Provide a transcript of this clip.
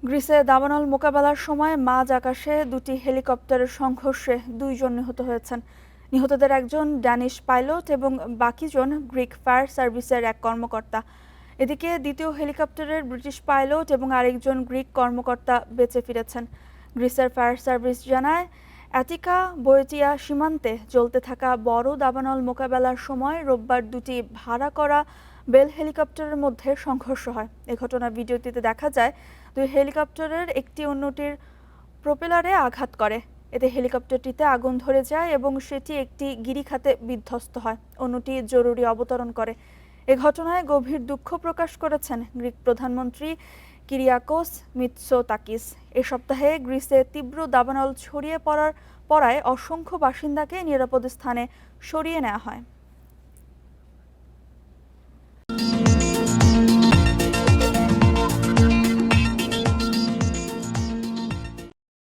গ্রিসে দাবানল মোকাবেলার সময় মাঝ আকাশে দুটি হেলিকপ্টারের সংঘর্ষে 2 জন নিহত হয়েছেন। নিহতদের একজন ড্যানিশ পাইলট এবং বাকিজন গ্রিক ফায়ার সার্ভিসের এক কর্মকর্তা। এদিকে দ্বিতীয় হেলিকপ্টারের ব্রিটিশ পাইলট এবং আরেকজন গ্রিক কর্মকর্তা বেঁচে ফিরেছেন। গ্রিসের ফায়ার সার্ভিস জানায়, অ্যাটিকা বোয়েটিয়া সীমান্তে চলতে থাকা বড় দাবানল মোকাবেলার সময় রোববার দুটি ভাড়া করা বেল হেলিকপ্টারের মধ্যে সংঘর্ষ হয়। এ ঘটনার ভিডিওটিতে দেখা যায় দুই হেলিকপ্টারের একটি অন্যটির প্রোপেলারে আঘাত করে। এতে হেলিকপ্টারটিতে আগুন ধরে যায় এবং সেটি একটি গিরিখাতে বিধ্বস্ত হয়। অন্যটি জরুরি অবতরণ করে। এ ঘটনায় গভীর দুঃখ প্রকাশ করেছেন গ্রিক প্রধানমন্ত্রী কিরিয়াকোস মিৎসোতাকিস। এ সপ্তাহে গ্রিসে তীব্র দাবানল ছড়িয়ে পড়ায় অসংখ্য বাসিন্দাকে নিরাপদ স্থানে সরিয়ে নেওয়া হয়।